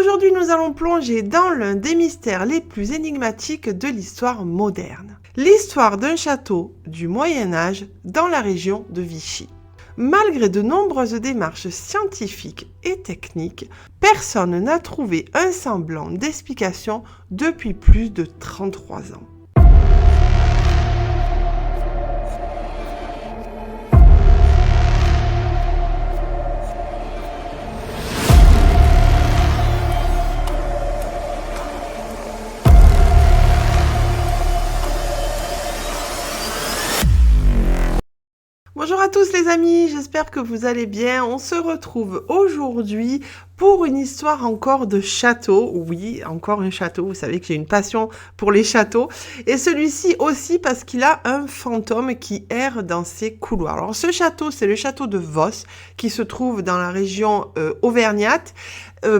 Aujourd'hui, nous allons plonger dans l'un des mystères les plus énigmatiques de l'histoire moderne. L'histoire d'un château du Moyen-Âge dans la région de Vichy. Malgré de nombreuses démarches scientifiques et techniques, personne n'a trouvé un semblant d'explication depuis plus de 33 ans. Bonjour à tous les amis, j'espère que vous allez bien. On se retrouve aujourd'hui pour une histoire encore de château. Oui, encore un château, vous savez que j'ai une passion pour les châteaux. Et celui-ci aussi parce qu'il a un fantôme qui erre dans ses couloirs. Alors ce château, c'est le château de Vos qui se trouve dans la région auvergnate.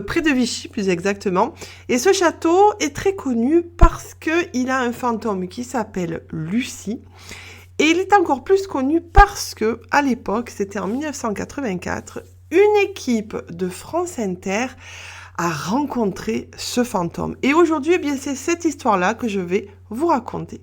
Près de Vichy plus exactement. Et ce château est très connu parce qu'il a un fantôme qui s'appelle Lucie. Et il est encore plus connu parce que, à l'époque, c'était en 1984, une équipe de France Inter a rencontré ce fantôme. Et aujourd'hui, eh bien, c'est cette histoire-là que je vais vous raconter.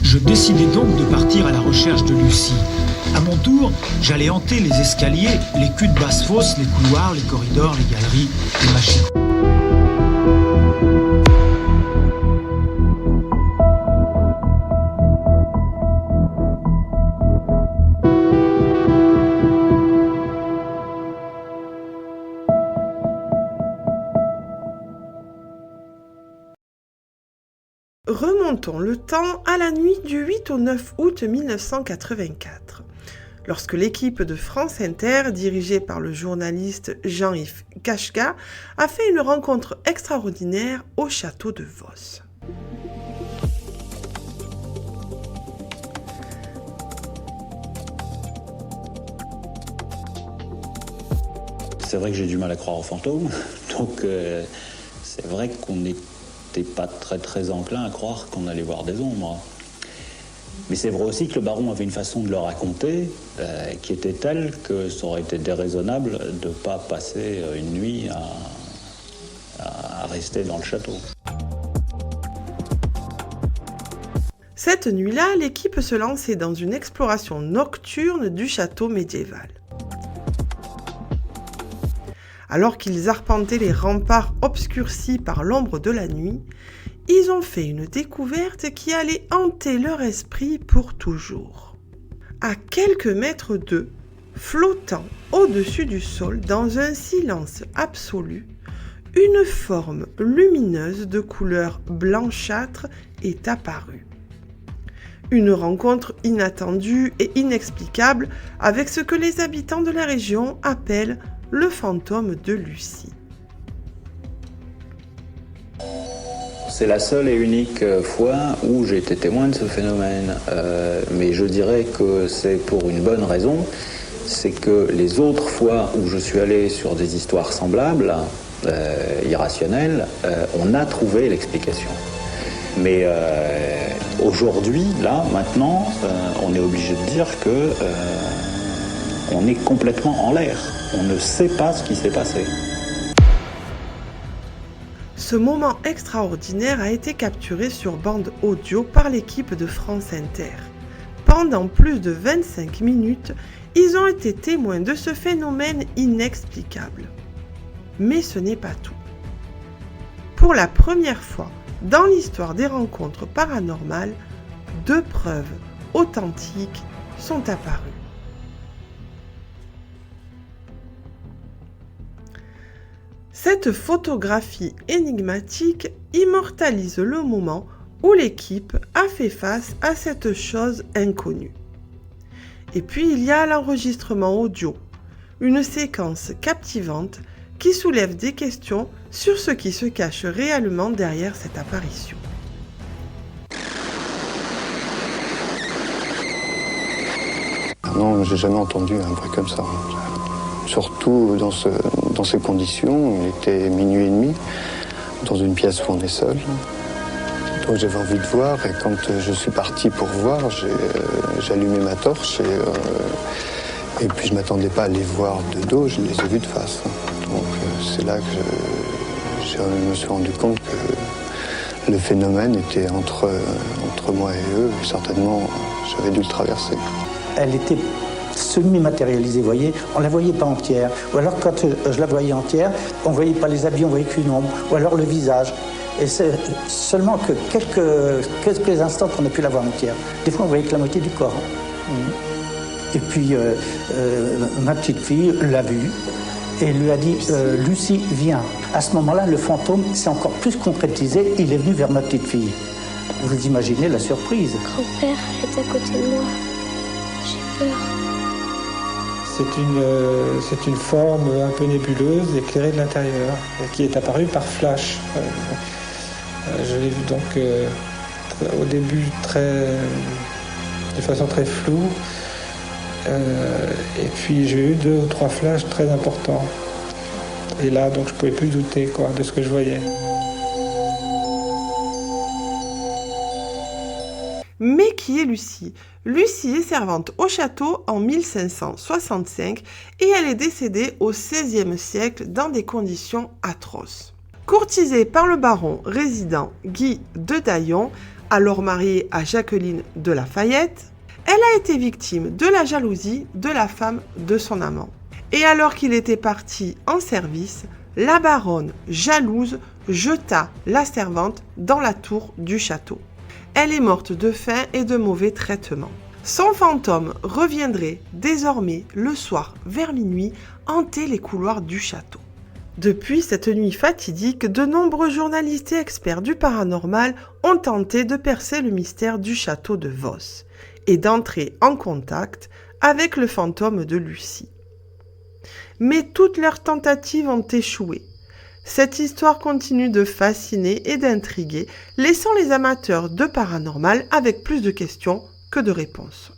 Je décidai donc de partir à la recherche de Lucie. À mon tour, j'allais hanter les escaliers, les culs de basse-fosse, les couloirs, les corridors, les galeries, les machines. Remontons le temps à la nuit du 8 au 9 août 1984, lorsque l'équipe de France Inter, dirigée par le journaliste Jean-Yves Kachka, a fait une rencontre extraordinaire au château de Vos. C'est vrai que j'ai du mal à croire aux fantômes, donc c'est vrai qu'on est pas très enclin à croire qu'on allait voir des ombres. Mais c'est vrai aussi que le baron avait une façon de le raconter qui était telle que ça aurait été déraisonnable de ne pas passer une nuit à rester dans le château. Cette nuit-là, l'équipe se lançait dans une exploration nocturne du château médiéval. Alors qu'ils arpentaient les remparts obscurcis par l'ombre de la nuit, ils ont fait une découverte qui allait hanter leur esprit pour toujours. À quelques mètres d'eux, flottant au-dessus du sol dans un silence absolu, une forme lumineuse de couleur blanchâtre est apparue. Une rencontre inattendue et inexplicable avec ce que les habitants de la région appellent le fantôme de Lucie. C'est la seule et unique fois où j'ai été témoin de ce phénomène. Mais je dirais que c'est pour une bonne raison. C'est que les autres fois où je suis allé sur des histoires semblables, irrationnelles, on a trouvé l'explication. Mais aujourd'hui, là, maintenant, on est obligé de dire que on est complètement en l'air. On ne sait pas ce qui s'est passé. Ce moment extraordinaire a été capturé sur bande audio par l'équipe de France Inter. Pendant plus de 25 minutes, ils ont été témoins de ce phénomène inexplicable. Mais ce n'est pas tout. Pour la première fois dans l'histoire des rencontres paranormales, 2 preuves authentiques sont apparues. Cette photographie énigmatique immortalise le moment où l'équipe a fait face à cette chose inconnue. Et puis il y a l'enregistrement audio, une séquence captivante qui soulève des questions sur ce qui se cache réellement derrière cette apparition. Non, j'ai jamais entendu un bruit comme ça. surtout dans ces conditions. Il était 00h30, dans une pièce où on est seul. Donc j'avais envie de voir, et quand je suis parti pour voir, j'ai allumé ma torche, et puis je ne m'attendais pas à les voir de dos, je les ai vus de face. Donc c'est là que je me suis rendu compte que le phénomène était entre moi et eux, et certainement j'avais dû le traverser. Elle était semi-matérialisée, vous voyez, on ne la voyait pas entière. Ou alors quand je la voyais entière, on ne voyait pas les habits, on voyait qu'une ombre, ou alors le visage. Et c'est seulement que quelques instants qu'on a pu la voir entière. Des fois, on voyait que la moitié du corps. Et puis, ma petite fille l'a vue et lui a dit « Lucie, viens ». À ce moment-là, le fantôme s'est encore plus concrétisé. Il est venu vers ma petite fille. Vous imaginez la surprise. Grand-père est à côté de moi. J'ai peur. C'est une forme un peu nébuleuse, éclairée de l'intérieur, qui est apparue par flash. Je l'ai vu donc au début de façon très floue, et puis j'ai eu 2 ou 3 flashs très importants. Et là, donc je pouvais plus douter de ce que je voyais. Mais qui est Lucie? Lucie est servante au château en 1565 et elle est décédée au XVIe siècle dans des conditions atroces. Courtisée par le baron résident Guy de Daillon, alors marié à Jacqueline de Lafayette, elle a été victime de la jalousie de la femme de son amant. Et alors qu'il était parti en service, la baronne, jalouse, jeta la servante dans la tour du château. Elle est morte de faim et de mauvais traitements. Son fantôme reviendrait désormais le soir vers minuit hanter les couloirs du château. Depuis cette nuit fatidique, de nombreux journalistes et experts du paranormal ont tenté de percer le mystère du château de Vos et d'entrer en contact avec le fantôme de Lucie. Mais toutes leurs tentatives ont échoué. Cette histoire continue de fasciner et d'intriguer, laissant les amateurs de paranormal avec plus de questions que de réponses.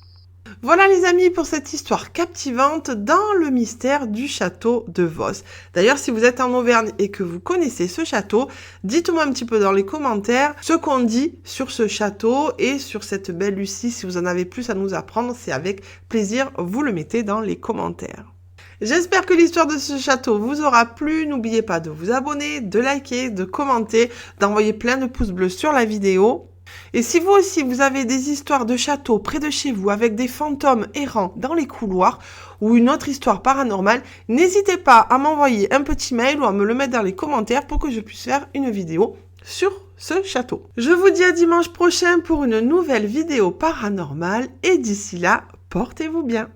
Voilà les amis pour cette histoire captivante dans le mystère du château de Vos. D'ailleurs, si vous êtes en Auvergne et que vous connaissez ce château, dites-moi un petit peu dans les commentaires ce qu'on dit sur ce château et sur cette belle Lucie. Si vous en avez plus à nous apprendre, c'est avec plaisir, vous le mettez dans les commentaires. J'espère que l'histoire de ce château vous aura plu. N'oubliez pas de vous abonner, de liker, de commenter, d'envoyer plein de pouces bleus sur la vidéo. Et si vous aussi vous avez des histoires de châteaux près de chez vous avec des fantômes errants dans les couloirs ou une autre histoire paranormale, n'hésitez pas à m'envoyer un petit mail ou à me le mettre dans les commentaires pour que je puisse faire une vidéo sur ce château. Je vous dis à dimanche prochain pour une nouvelle vidéo paranormale et d'ici là, portez-vous bien.